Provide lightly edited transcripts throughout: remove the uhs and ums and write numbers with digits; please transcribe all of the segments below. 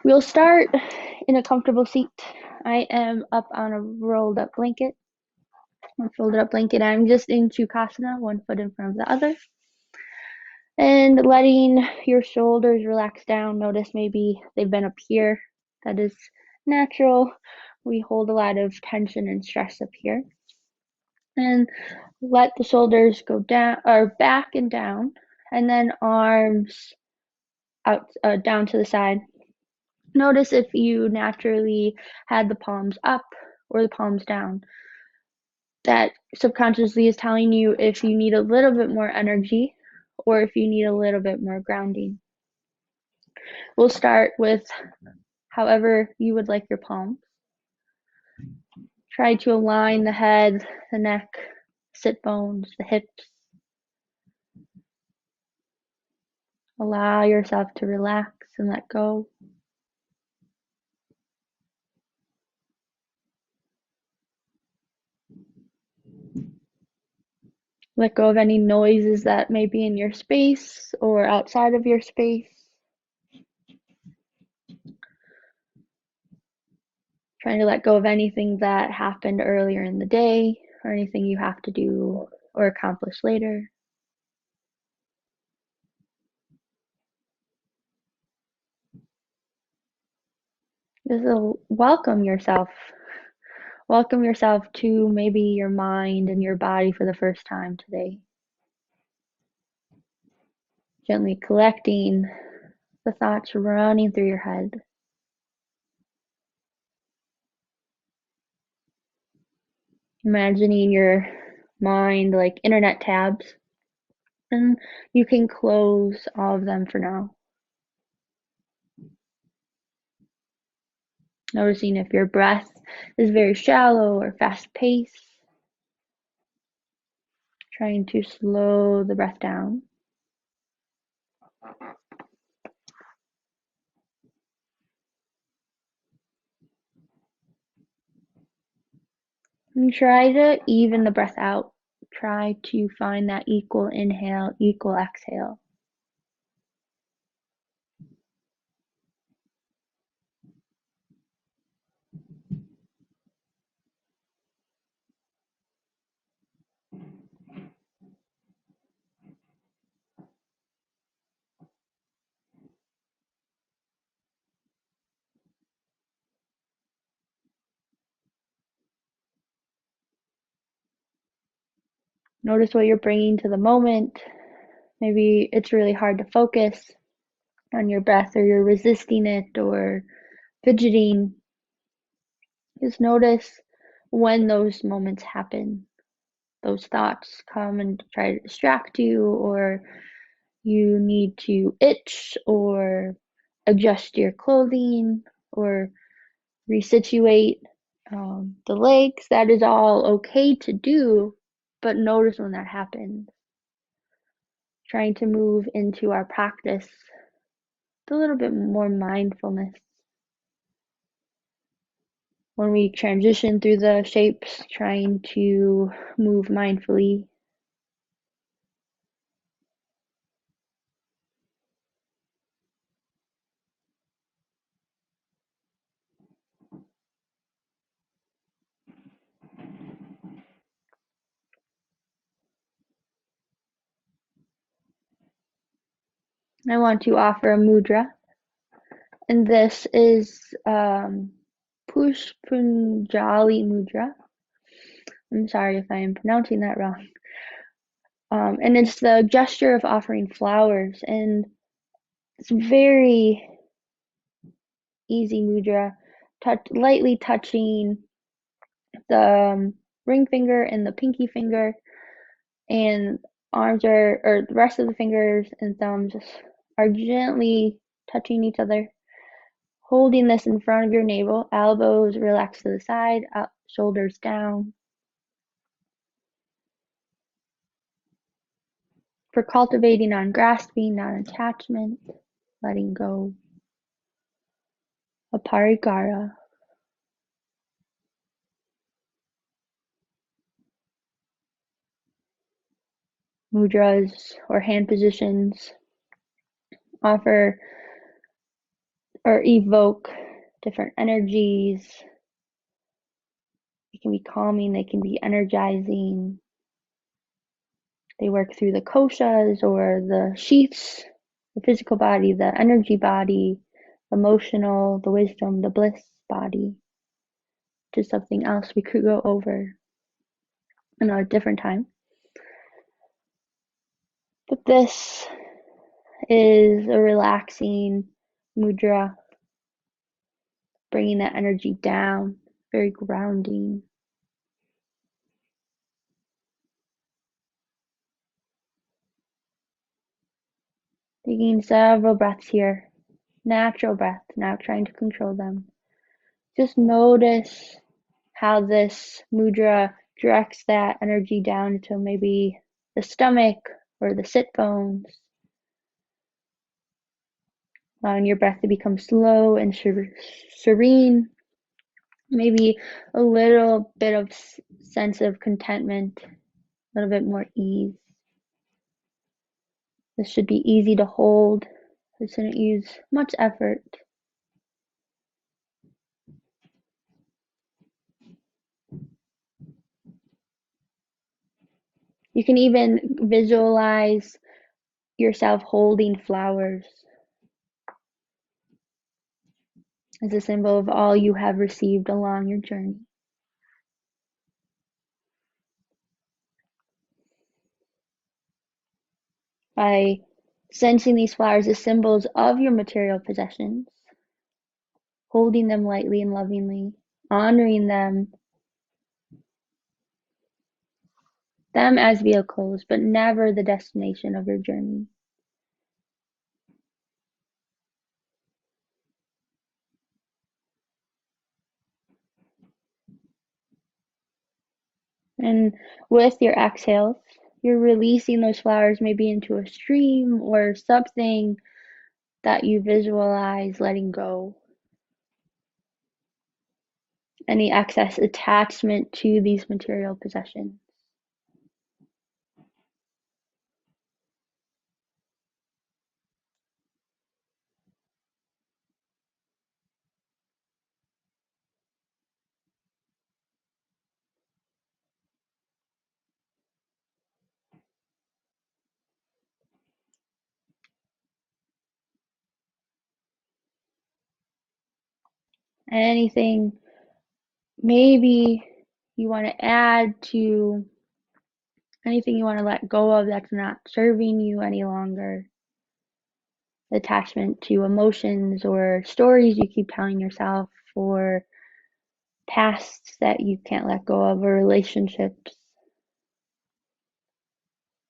We'll start in a comfortable seat. I am up on a rolled up blanket, a folded up blanket. I'm just in Shavasana, one foot in front of the other. And letting your shoulders relax down. Notice maybe they've been up here. That is natural. We hold a lot of tension and stress up here. And let the shoulders go down or back and down, and then arms out down to the side. Notice if you naturally had the palms up or the palms down. That subconsciously is telling you if you need a little bit more energy or if you need a little bit more grounding. We'll start with however you would like your palms. Try to align the head, the neck, sit bones, the hips. Allow yourself to relax and let go. Let go of any noises that may be in your space or outside of your space. Trying to let go of anything that happened earlier in the day or anything you have to do or accomplish later. Just welcome yourself. Welcome yourself to maybe your mind and your body for the first time today. Gently collecting the thoughts running through your head. Imagining your mind like internet tabs, and you can close all of them for now. Noticing if your breath is very shallow or fast paced. Trying to slow the breath down. And try to even the breath out. Try to find that equal inhale, equal exhale. Notice what you're bringing to the moment. Maybe it's really hard to focus on your breath or you're resisting it or fidgeting. Just notice when those moments happen. Those thoughts come and try to distract you, or you need to itch or adjust your clothing or resituate the legs. That is all okay to do, but notice when that happens. Trying to move into our practice with a little bit more mindfulness. When we transition through the shapes, trying to move mindfully. I want to offer a mudra, and this is Pushpanjali mudra. I'm sorry if I am pronouncing that wrong. And it's the gesture of offering flowers, and it's very easy mudra, lightly touching the ring finger and the pinky finger, and arms or the rest of the fingers and thumbs are gently touching each other. Holding this in front of your navel, elbows relax to the side, up, shoulders down. For cultivating non-grasping, non-attachment, letting go. Aparigara. Mudras or hand positions offer or evoke different energies. They can be calming, they can be energizing. They work through the koshas or the sheaths, the physical body, the energy body, emotional, the wisdom, the bliss body, which is something else we could go over another different time. But this is a relaxing mudra, bringing that energy down, very grounding. Taking several breaths here, natural breath, not trying to control them. Just notice how this mudra directs that energy down to maybe the stomach or the sit bones, allowing your breath to become slow and serene, maybe a little bit of sense of contentment, a little bit more ease. This should be easy to hold. This shouldn't use much effort. You can even visualize yourself holding flowers as a symbol of all you have received along your journey. By sensing these flowers as symbols of your material possessions, holding them lightly and lovingly, honoring them as vehicles, but never the destination of your journey. And with your exhales, you're releasing those flowers maybe into a stream or something that you visualize letting go. Any excess attachment to these material possessions. Anything maybe you want to add to, anything you want to let go of that's not serving you any longer. Attachment to emotions or stories you keep telling yourself, or pasts that you can't let go of, or relationships.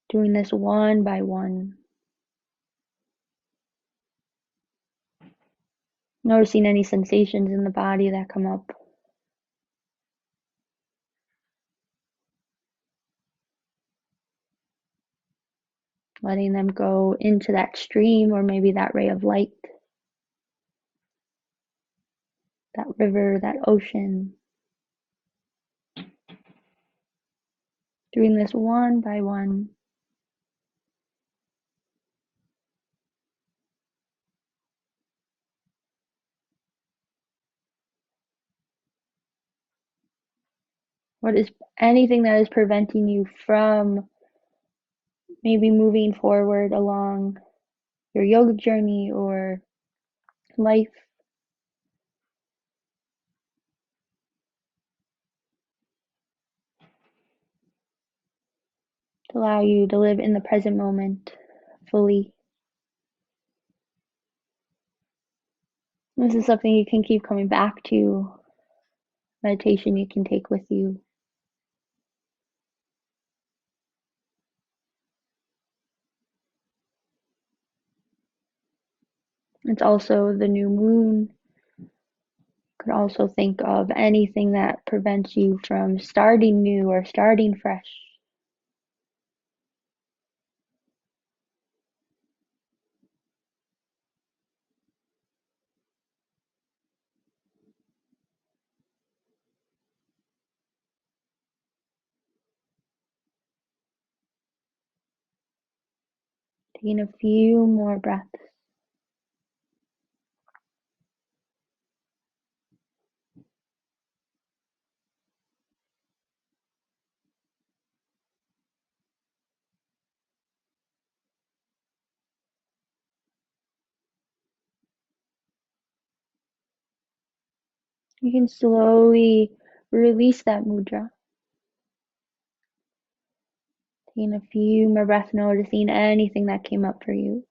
Doing this one by one. Noticing any sensations in the body that come up. Letting them go into that stream or maybe that ray of light, that river, that ocean. Doing this one by one. What is anything that is preventing you from maybe moving forward along your yoga journey or life? To allow you to live in the present moment fully. This is something you can keep coming back to. Meditation you can take with you. It's also the new moon. Could also think of anything that prevents you from starting new or starting fresh. Taking a few more breaths. You can slowly release that mudra. Taking a few more breaths, noticing anything that came up for you.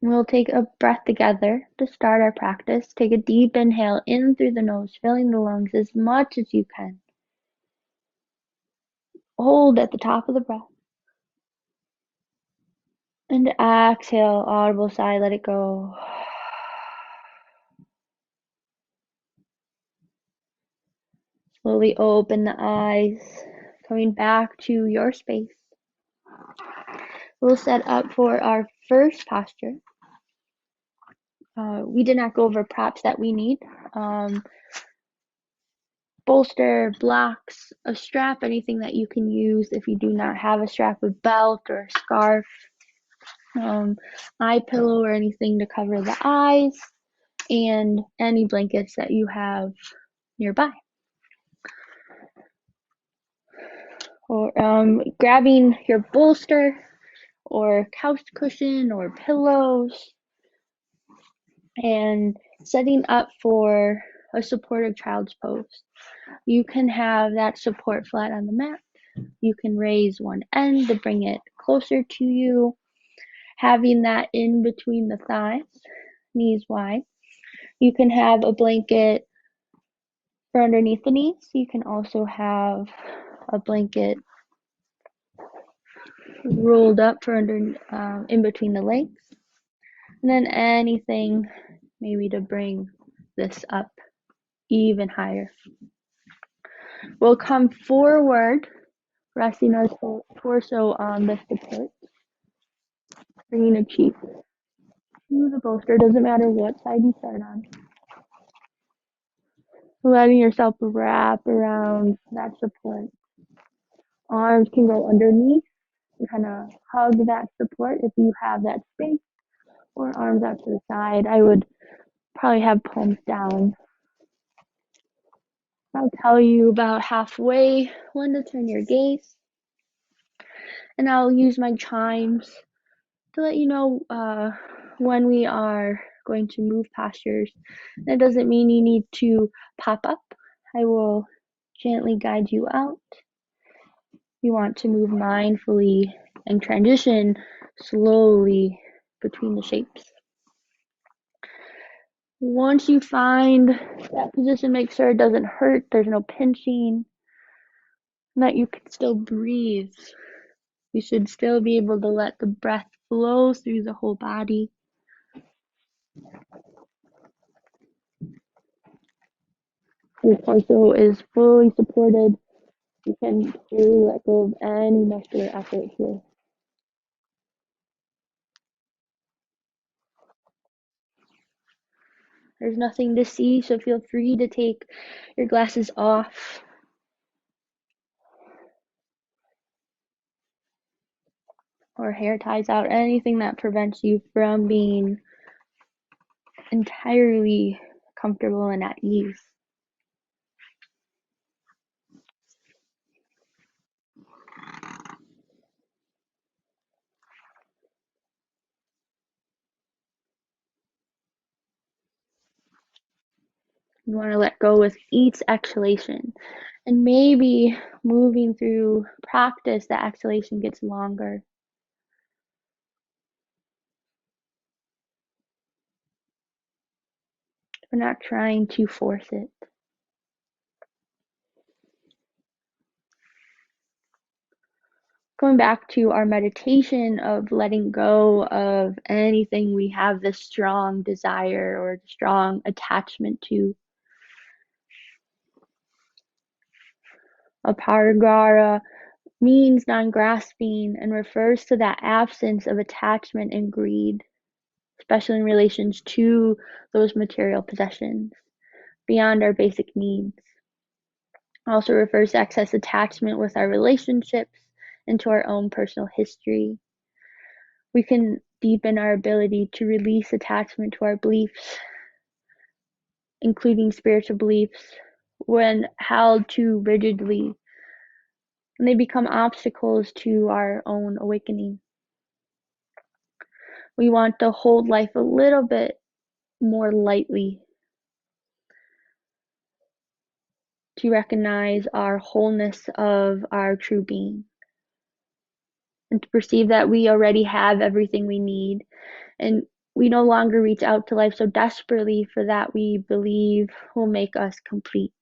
We'll take a breath together to start our practice. Take a deep inhale in through the nose, filling the lungs as much as you can. Hold at the top of the breath. And exhale, audible sigh, let it go. Slowly open the eyes, coming back to your space. We'll set up for our first posture. We did not go over props that we need. Bolster, blocks, a strap, anything that you can use if you do not have a strap, a belt or a scarf, eye pillow or anything to cover the eyes, and any blankets that you have nearby. Or grabbing your bolster or couch cushion or pillows and setting up for a supportive child's pose. You can have that support flat on the mat. You can raise one end to bring it closer to you, having that in between the thighs, knees wide. You can have a blanket for underneath the knees. You can also have a blanket rolled up for under in between the legs. And then anything maybe to bring this up even higher. We'll come forward, resting our torso on the support, bringing a cheek to the bolster. Doesn't matter what side you start on. Letting yourself wrap around that support. Arms can go underneath and kind of hug that support if you have that space, or arms out to the side. I would probably have palms down. I'll tell you about halfway when to turn your gaze, and I'll use my chimes to let you know when we are going to move postures. That doesn't mean you need to pop up. I will gently guide you out. You want to move mindfully and transition slowly between the shapes. Once you find that position, make sure it doesn't hurt, there's no pinching, and that you can still breathe. You should still be able to let the breath flow through the whole body. Your torso is fully supported. You can fully let go of any muscular effort here. There's nothing to see, so feel free to take your glasses off. Or hair ties out, anything that prevents you from being entirely comfortable and at ease. You want to let go with each exhalation. And maybe moving through practice, the exhalation gets longer. We're not trying to force it. Going back to our meditation of letting go of anything we have this strong desire or strong attachment to. Aparagara means non-grasping and refers to that absence of attachment and greed, especially in relations to those material possessions, beyond our basic needs. Also refers to excess attachment with our relationships and to our own personal history. We can deepen our ability to release attachment to our beliefs including spiritual beliefs, when held too rigidly, and they become obstacles to our own awakening. We want to hold life a little bit more lightly, to recognize our wholeness of our true being, and to perceive that we already have everything we need, and we no longer reach out to life so desperately for that we believe will make us complete.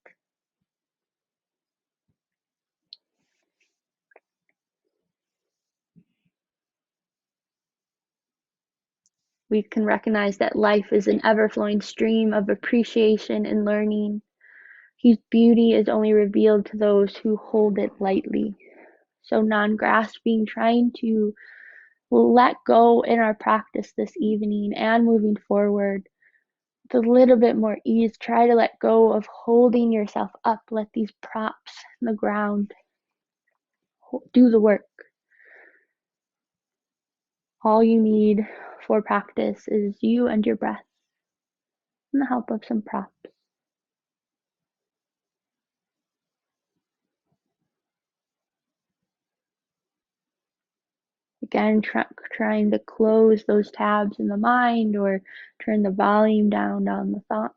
We can recognize that life is an ever-flowing stream of appreciation and learning, whose beauty is only revealed to those who hold it lightly. So non-grasping, trying to let go in our practice this evening and moving forward with a little bit more ease. Try to let go of holding yourself up. Let these props in the ground do the work. All you need for practice is you and your breath and the help of some props. Again, trying to close those tabs in the mind or turn the volume down on the thoughts.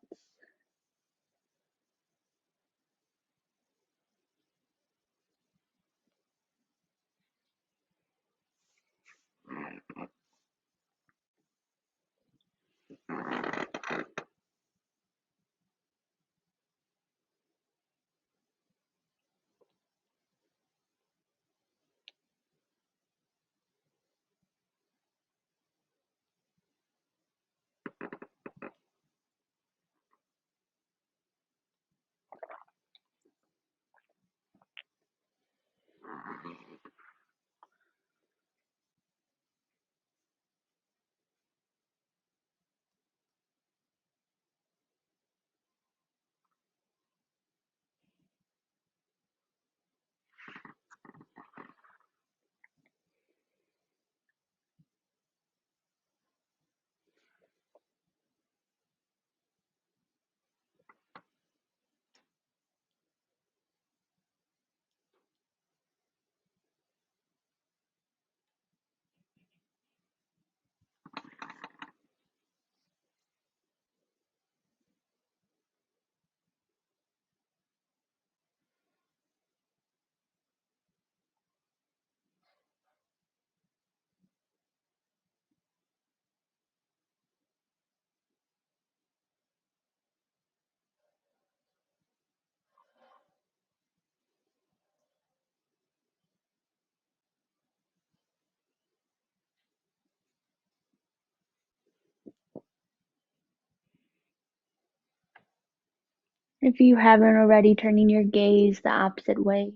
If you haven't already, turning your gaze the opposite way.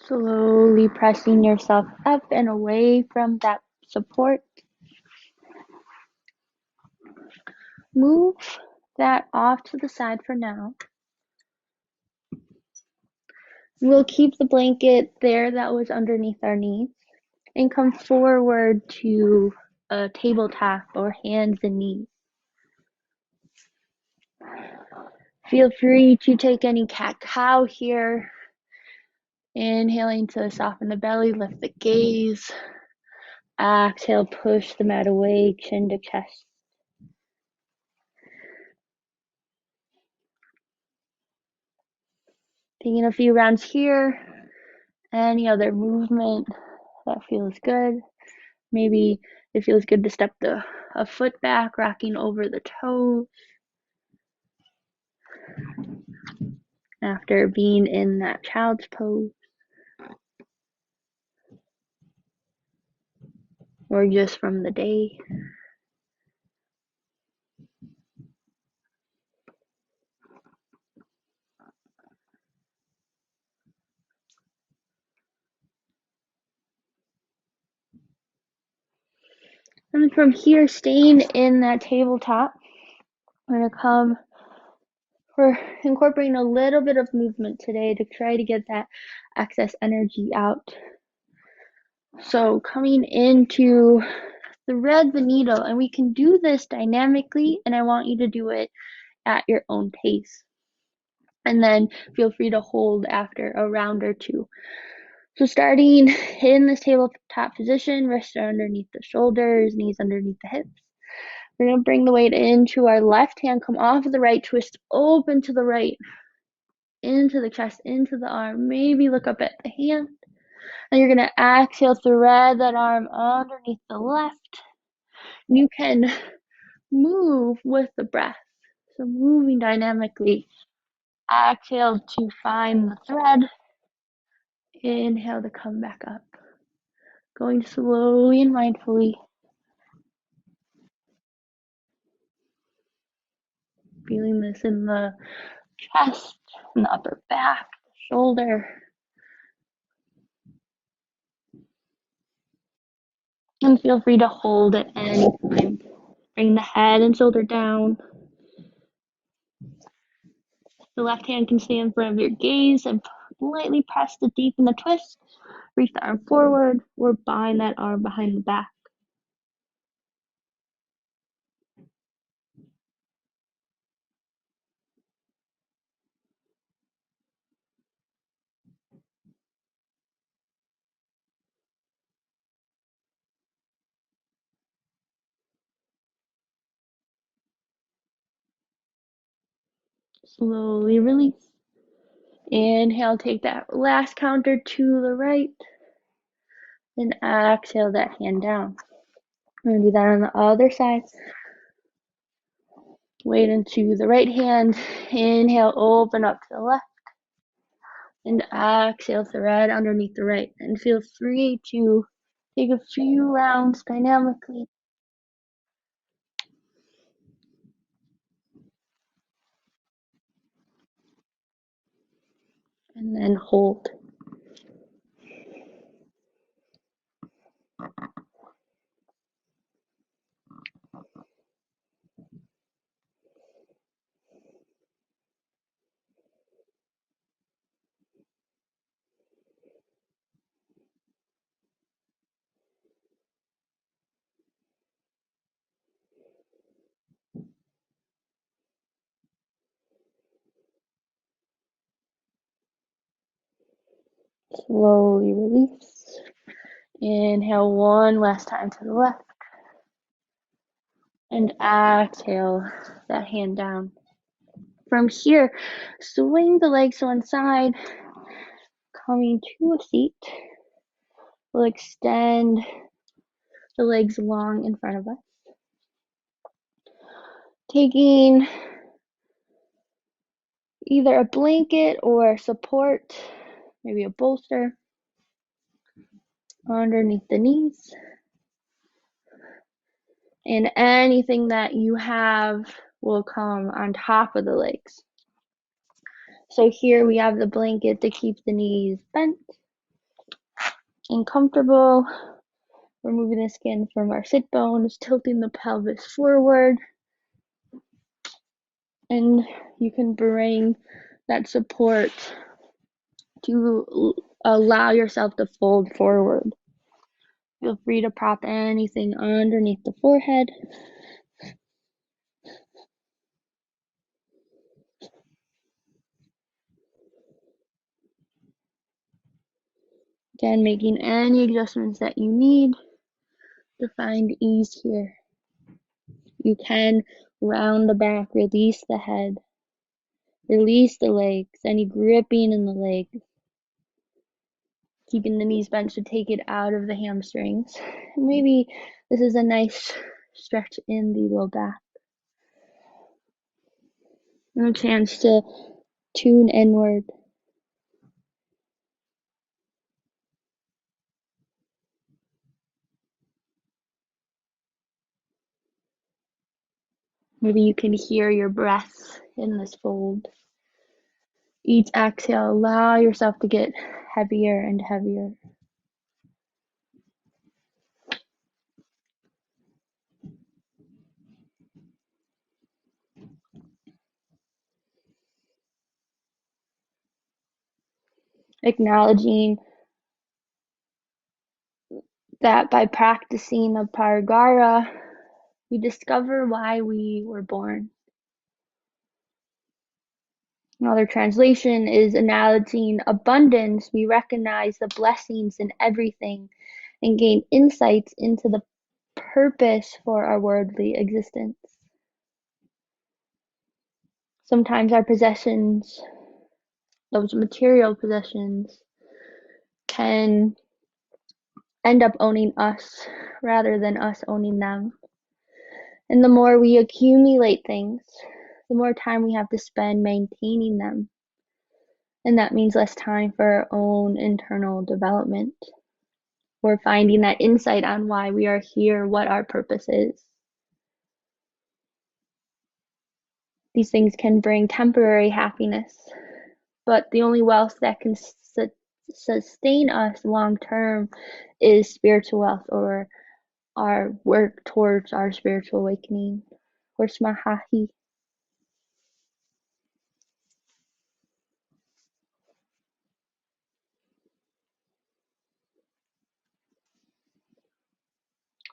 Slowly pressing yourself up and away from that support. Move that off to the side for now. We'll keep the blanket there that was underneath our knees and come forward to a tabletop or hands and knees. Feel free to take any cat-cow here. Inhaling to soften the belly, lift the gaze. Exhale, push the mat away, chin to chest. Taking a few rounds here. Any other movement that feels good. Maybe it feels good to step a foot back, rocking over the toes. After being in that child's pose. Or just from the day. And from here, staying in that tabletop, we're incorporating a little bit of movement today to try to get that excess energy out. So coming into thread the needle, and we can do this dynamically, and I want you to do it at your own pace. And then feel free to hold after a round or two. So starting in this tabletop position, wrists are underneath the shoulders, knees underneath the hips. We're going to bring the weight into our left hand, come off of the right, twist open to the right, into the chest, into the arm. Maybe look up at the hand. And you're going to exhale, thread that arm underneath the left. You can move with the breath. So moving dynamically. Exhale to find the thread. Inhale to come back up. Going slowly and mindfully. Feeling this in the chest, in the upper back, the shoulder. And feel free to hold at any time. Bring the head and shoulder down. The left hand can stay in front of your gaze and lightly press to deepen the twist. Reach the arm forward or bind that arm behind the back. Slowly release. Inhale, take that last counter to the right. And exhale that hand down. I'm going to do that on the other side. Weight into the right hand. Inhale, open up to the left. And exhale, thread underneath the right. And feel free to take a few rounds dynamically. And then hold. Slowly release. Inhale one last time to the left. And exhale that hand down. From here, swing the legs to one side, coming to a seat. We'll extend the legs long in front of us. Taking either a blanket or support, maybe a bolster, underneath the knees. And anything that you have will come on top of the legs. So here we have the blanket to keep the knees bent. and comfortable. Removing the skin from our sit bones, tilting the pelvis forward, and you can bring that support to allow yourself to fold forward. Feel free to prop anything underneath the forehead. Again, making any adjustments that you need to find ease here. You can round the back, release the head, release the legs, any gripping in the leg, keeping the knees bent to take it out of the hamstrings. Maybe this is a nice stretch in the low back. And a chance to tune inward. Maybe you can hear your breath in this fold. Each exhale, allow yourself to get heavier and heavier. Acknowledging that by practicing the Paragara, we discover why we were born. Another translation is acknowledging abundance. We recognize the blessings in everything and gain insights into the purpose for our worldly existence. Sometimes our possessions, those material possessions, can end up owning us rather than us owning them. And the more we accumulate things, the more time we have to spend maintaining them. And that means less time for our own internal development. Or finding that insight on why we are here, what our purpose is. These things can bring temporary happiness, but the only wealth that can sustain us long term is spiritual wealth, or our work towards our spiritual awakening, or smahahi.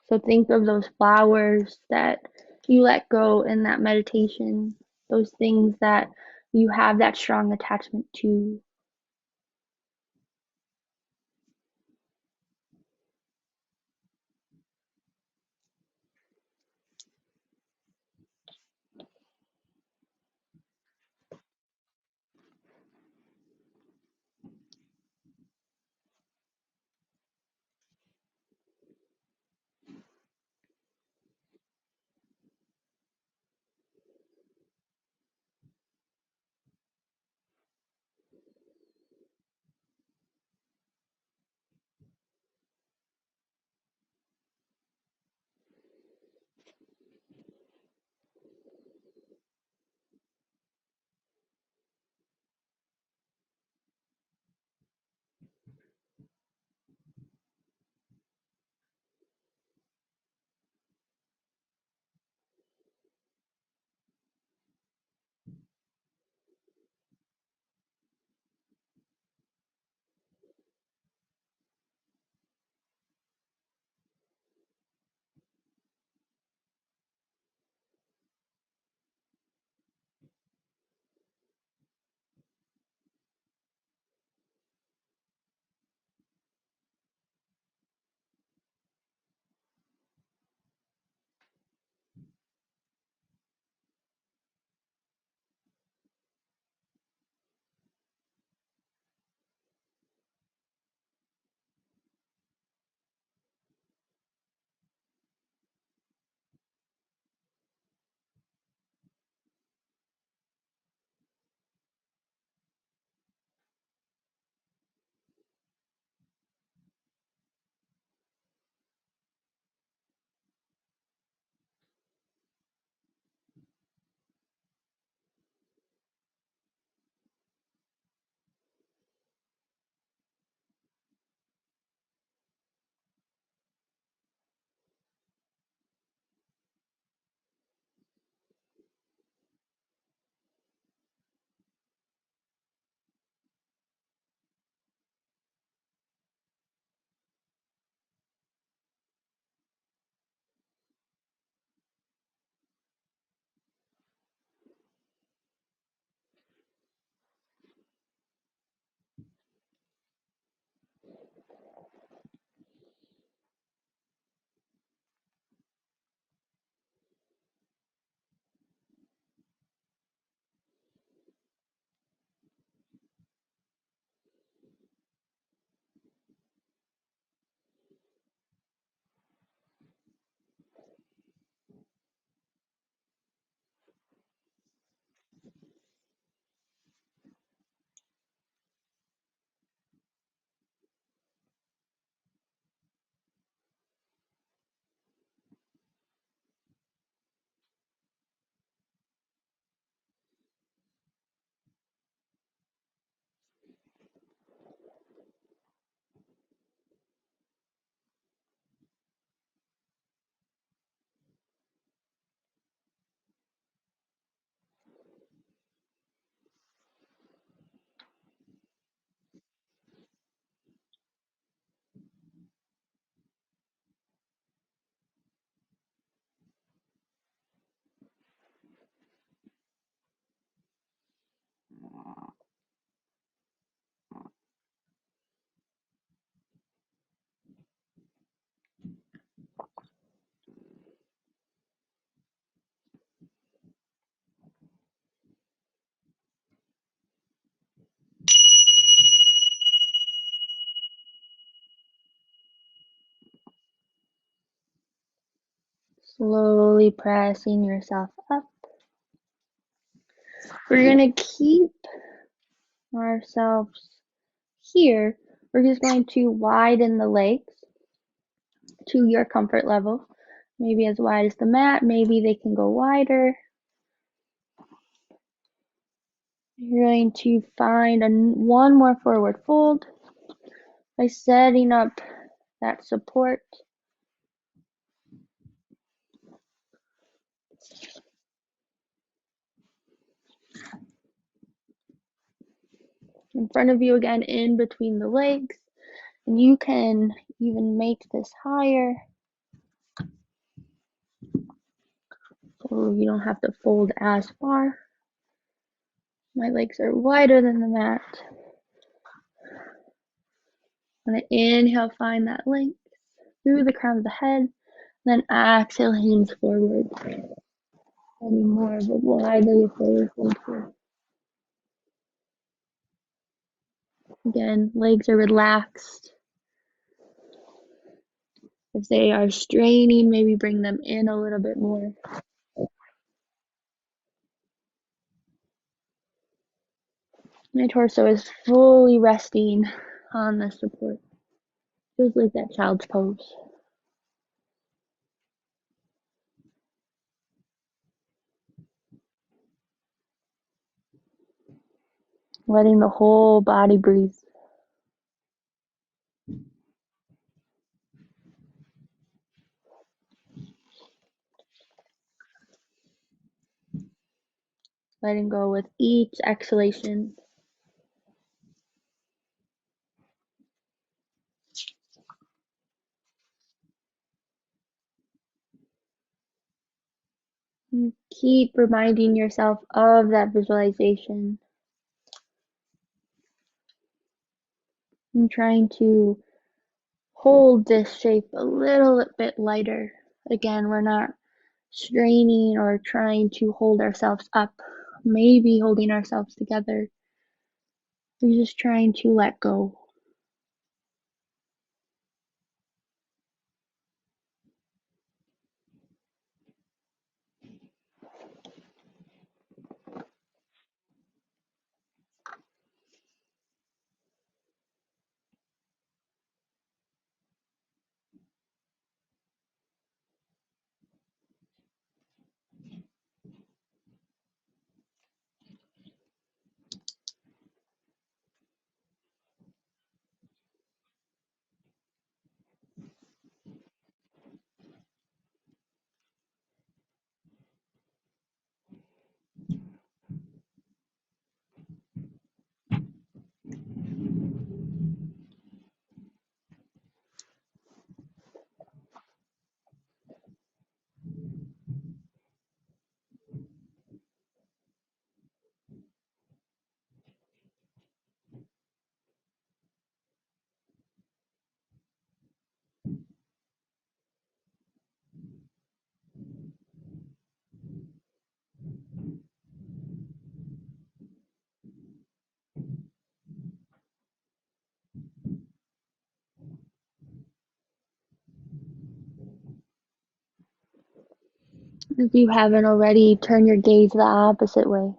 So think of those flowers that you let go in that meditation, those things that you have that strong attachment to. Slowly pressing yourself up. We're going to keep ourselves here. We're just going to widen the legs to your comfort level. Maybe as wide as the mat, maybe they can go wider. You're going to find one more forward fold by setting up that support. In front of you again, in between the legs. And you can even make this higher, so you don't have to fold as far. My legs are wider than the mat. I'm going to inhale, find that length through the crown of the head. Then exhale, hands forward. Any more of a widely forward fold here. Again, legs are relaxed. If they are straining, maybe bring them in a little bit more. My torso is fully resting on the support. Feels like that child's pose. Letting the whole body breathe. Letting go with each exhalation. And keep reminding yourself of that visualization. And trying to hold this shape a little bit lighter. Again, we're not straining or trying to hold ourselves up, maybe holding ourselves together. We're just trying to let go. If you haven't already, turn your gaze the opposite way.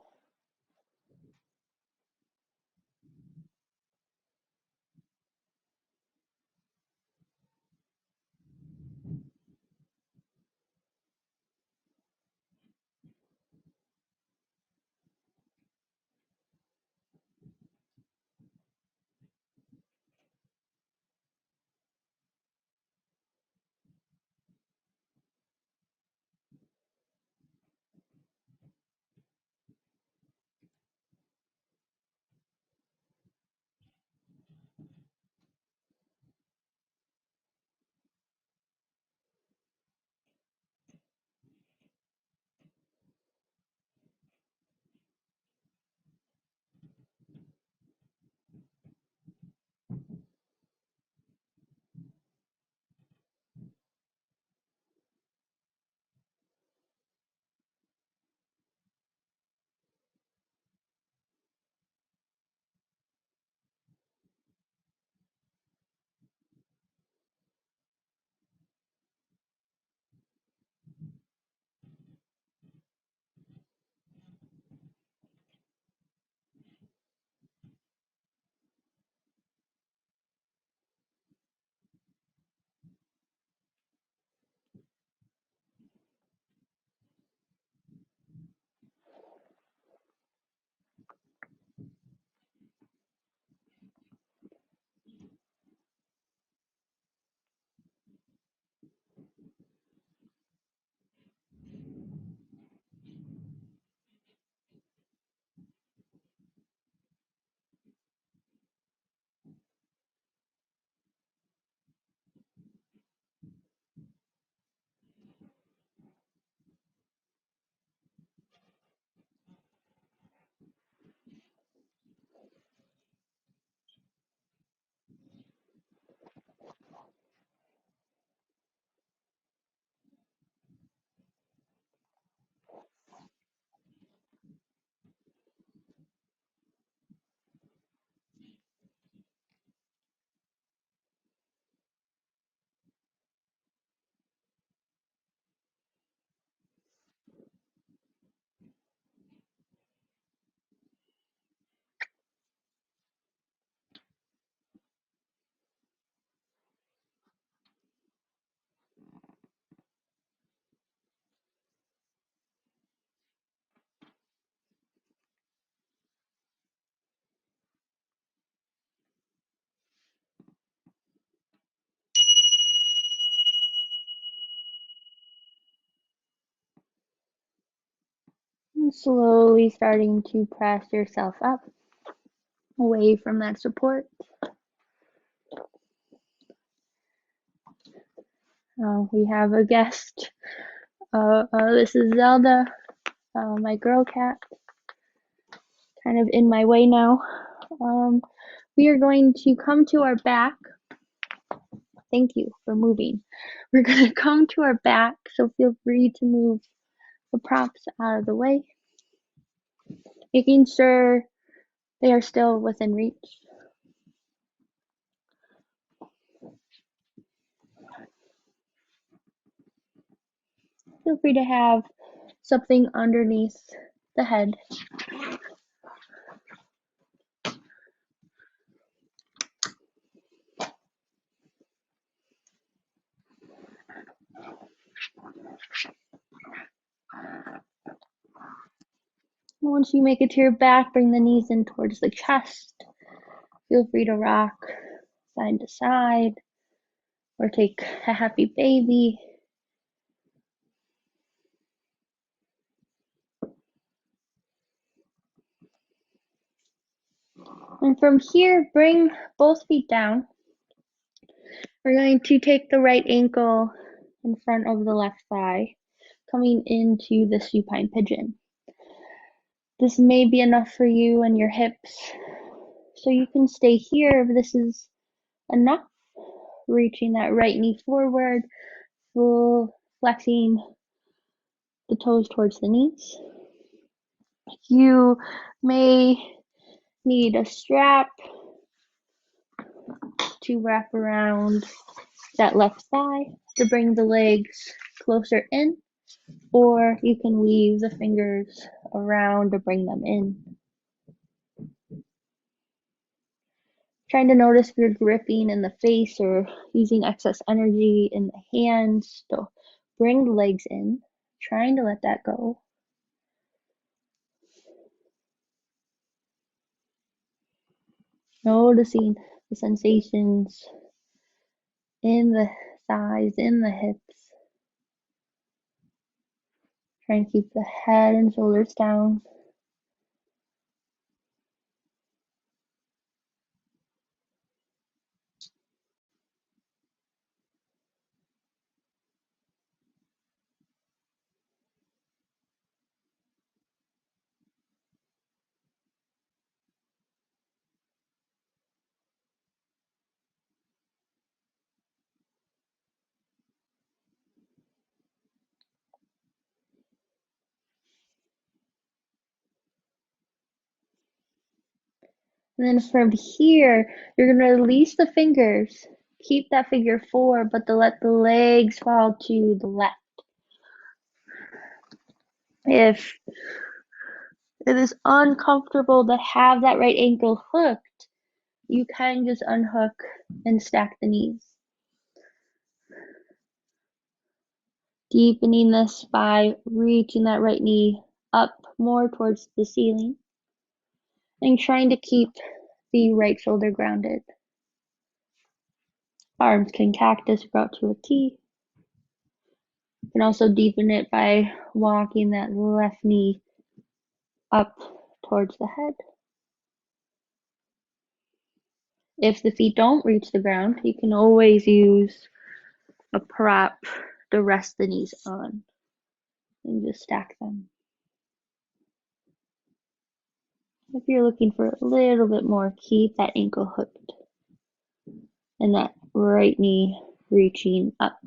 And slowly starting to press yourself up, away from that support. We have a guest. This is Zelda, my girl cat, kind of in my way now. We are going to come to our back. Thank you for moving. We're going to come to our back, so feel free to move the props out of the way, making sure they are still within reach. Feel free to have something underneath the head. Once you make it to your back, bring the knees in towards the chest. Feel free to rock side to side or take a happy baby. And from here, bring both feet down. We're going to take the right ankle in front of the left thigh, coming into the supine pigeon. This may be enough for you and your hips, so you can stay here if this is enough. Reaching that right knee forward, flexing the toes towards the knees. You may need a strap to wrap around that left thigh to bring the legs closer in, or you can weave the fingers around to bring them in. Trying to notice if you're gripping in the face or using excess energy in the hands to bring the legs in, trying to let that go. Noticing the sensations in the thighs, in the hips. Trying to keep the head and shoulders down. And then from here, you're going to release the fingers. Keep that figure 4, but to let the legs fall to the left. If it is uncomfortable to have that right ankle hooked, you can just unhook and stack the knees. Deepening this by reaching that right knee up more towards the ceiling and trying to keep the right shoulder grounded. Arms can cactus grow to a T. You can also deepen it by walking that left knee up towards the head. If the feet don't reach the ground, you can always use a prop to rest the knees on and just stack them. If you're looking for a little bit more, keep that ankle hooked and that right knee reaching up.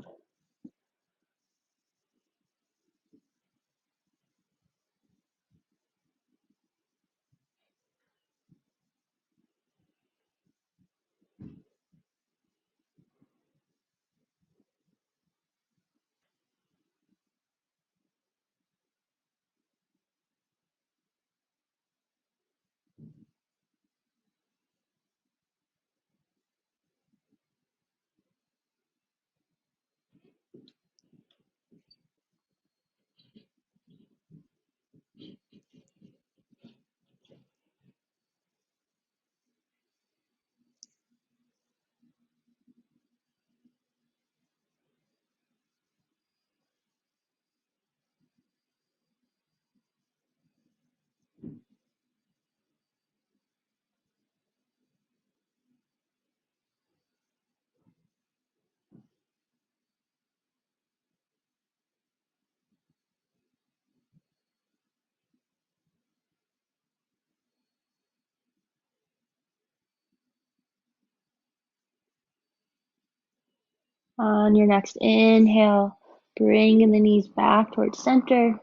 On your next inhale, bring the knees back towards center.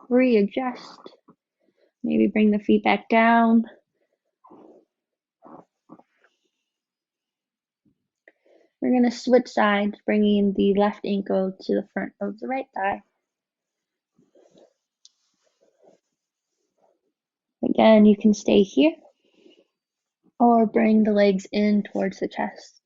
Readjust. Maybe bring the feet back down. We're going to switch sides, bringing the left ankle to the front of the right thigh. Again, you can stay here or bring the legs in towards the chest.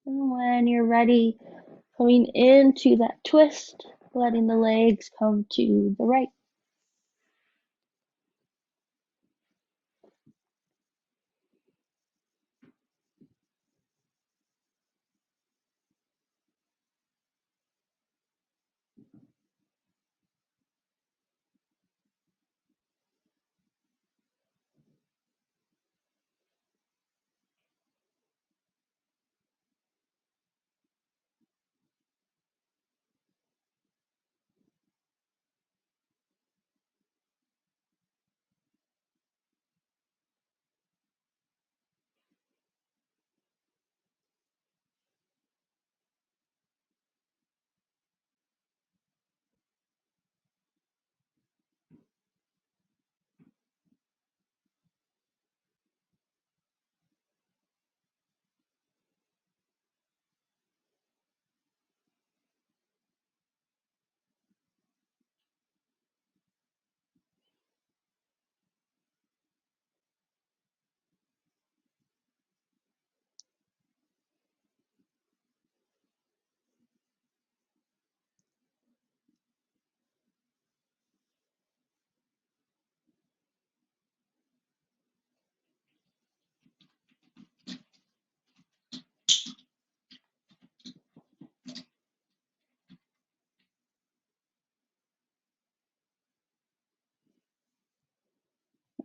And when you're ready, coming into that twist, letting the legs come to the right.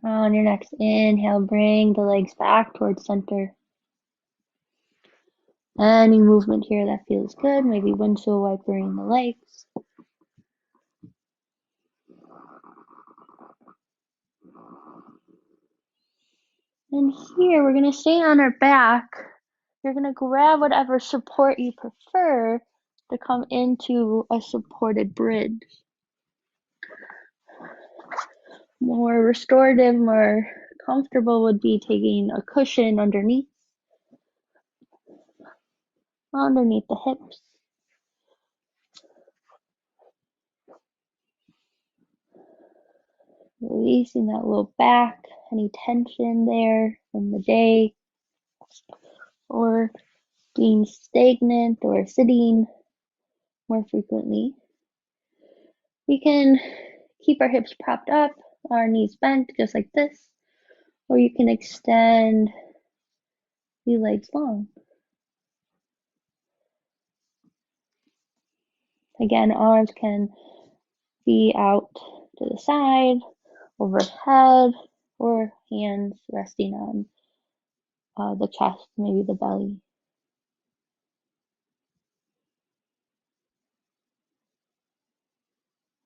On your next inhale, bring the legs back towards center. Any movement here that feels good, maybe windshield wipering the legs. And here we're going to stay on our back. You're going to grab whatever support you prefer to come into a supported bridge. More restorative, more comfortable would be taking a cushion underneath the hips. Releasing that low back, any tension there from the day, or being stagnant or sitting more frequently. We can keep our hips propped up, our knees bent just like this, or you can extend the legs long. Again, arms can be out to the side, overhead, or hands resting on the chest, maybe the belly.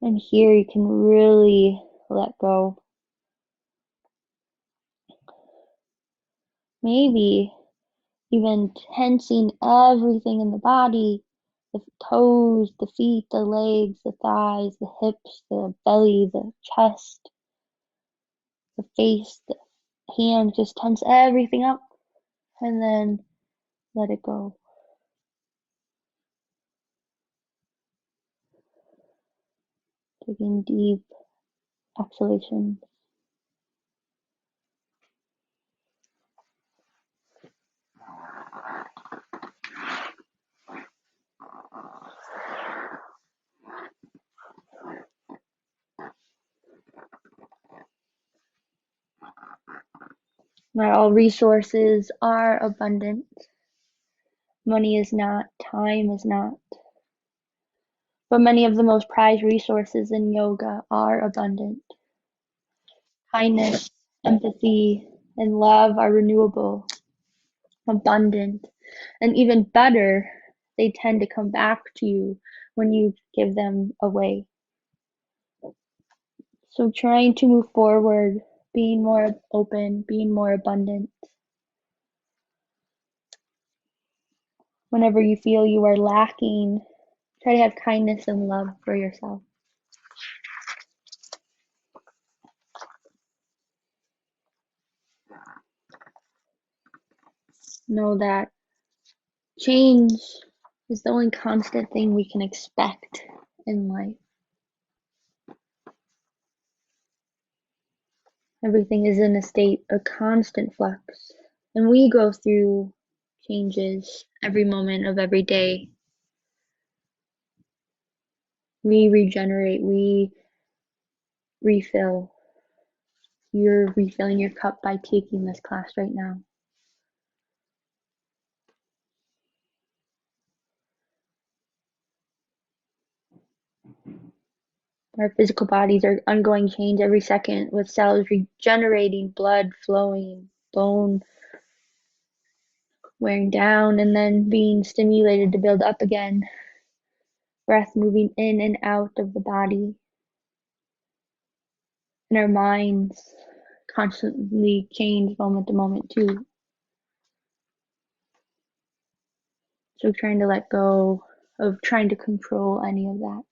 And here you can really let go. Maybe even tensing everything in the body, the toes, the feet, the legs, the thighs, the hips, the belly, the chest, the face, the hands, just tense everything up and then let it go. Taking deep exhalations. Not all resources are abundant. Money is not, time is not. But many of the most prized resources in yoga are abundant. Kindness, empathy, and love are renewable, abundant, and even better, they tend to come back to you when you give them away. So trying to move forward, being more open, being more abundant. Whenever you feel you are lacking, try to have kindness and love for yourself. Know that change is the only constant thing we can expect in life. Everything is in a state of constant flux, and we go through changes every moment of every day. We regenerate, we refill. You're refilling your cup by taking this class right now. Our physical bodies are undergoing change every second, with cells regenerating, blood flowing, bone wearing down, and then being stimulated to build up again. Breath moving in and out of the body. And our minds constantly change moment to moment too. So trying to let go of trying to control any of that.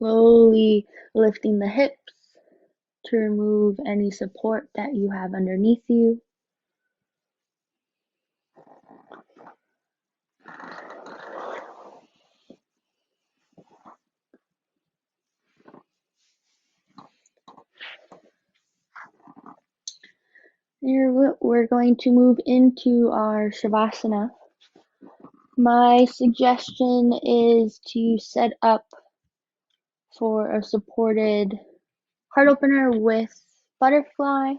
Slowly lifting the hips to remove any support that you have underneath you. Here we're going to move into our Shavasana. My suggestion is to set up for a supported heart opener with butterfly,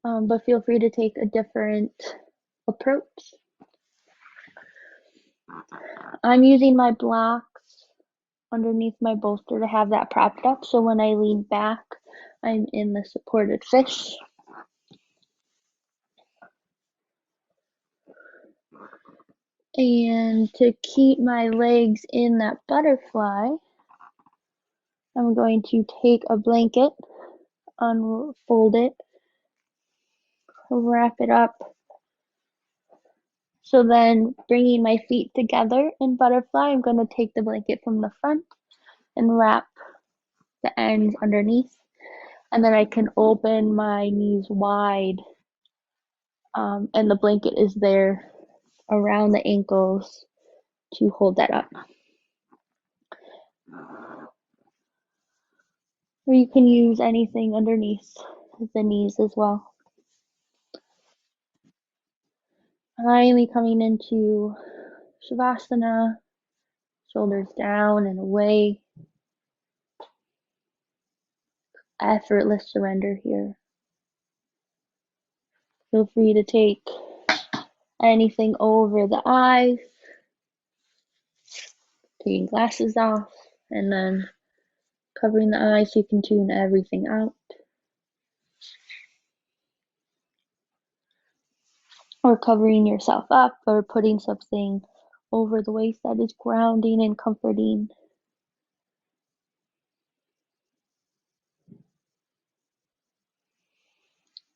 but feel free to take a different approach. I'm using my blocks underneath my bolster to have that propped up, so when I lean back, I'm in the supported fish. And to keep my legs in that butterfly, I'm going to take a blanket, unfold it, wrap it up. So then bringing my feet together in butterfly, I'm going to take the blanket from the front and wrap the ends underneath. And then I can open my knees wide, and the blanket is there around the ankles to hold that up. Or you can use anything underneath the knees as well. Finally coming into Shavasana, shoulders down and away. Effortless surrender here. Feel free to take anything over the eyes, taking glasses off, and then covering the eyes so you can tune everything out. Or covering yourself up, or putting something over the waist that is grounding and comforting.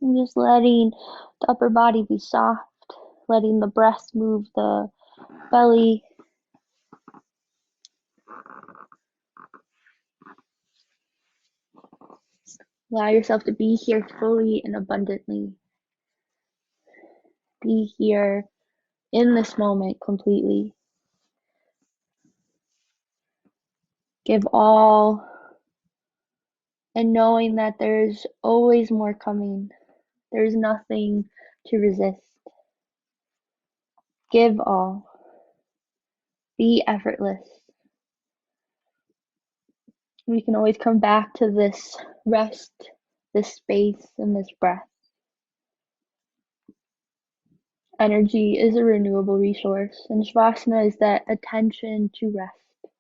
And just letting the upper body be soft, letting the breath move the belly. Allow yourself to be here fully and abundantly. Be here in this moment completely. Give all, and knowing that there's always more coming. There's nothing to resist. Give all. Be effortless. We can always come back to this rest, this space, and this breath. Energy is a renewable resource, and Shavasana is that attention to rest.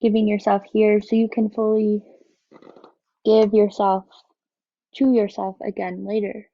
Giving yourself here so you can fully give yourself to yourself again later.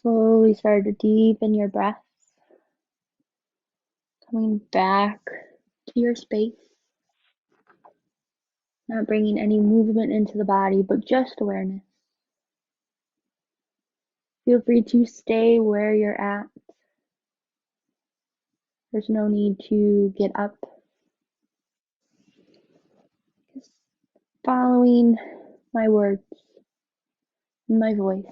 Slowly start to deepen your breath, coming back to your space, not bringing any movement into the body, but just awareness. Feel free to stay where you're at. There's no need to get up. Just following my words and my voice.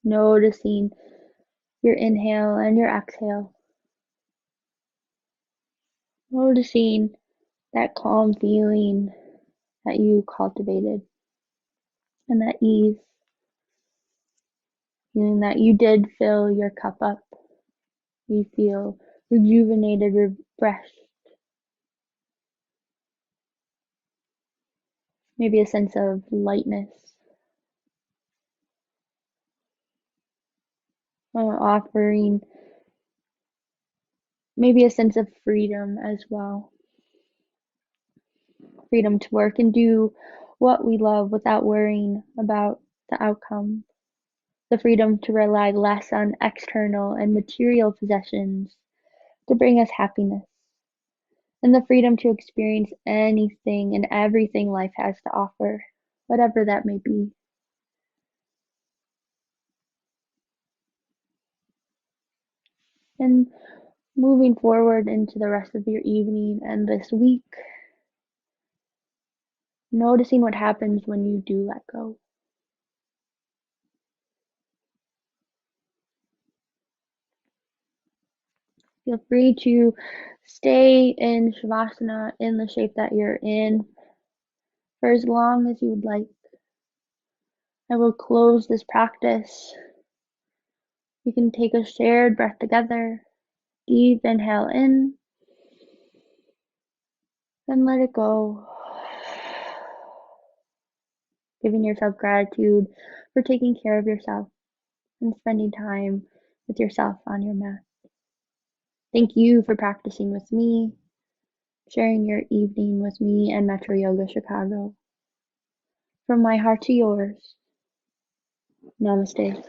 Noticing your inhale and your exhale. Noticing that calm feeling that you cultivated and that ease. Feeling that you did fill your cup up. You feel rejuvenated, refreshed. Maybe a sense of lightness. Offering maybe a sense of freedom as well. Freedom to work and do what we love without worrying about the outcome. The freedom to rely less on external and material possessions to bring us happiness. And the freedom to experience anything and everything life has to offer, whatever that may be. And moving forward into the rest of your evening and this week, noticing what happens when you do let go. Feel free to stay in Shavasana in the shape that you're in for as long as you would like. I will close this practice. You can take a shared breath together. Deep inhale in, then let it go. Giving yourself gratitude for taking care of yourself and spending time with yourself on your mat. Thank you for practicing with me, sharing your evening with me and Metro Yoga Chicago. From my heart to yours, namaste.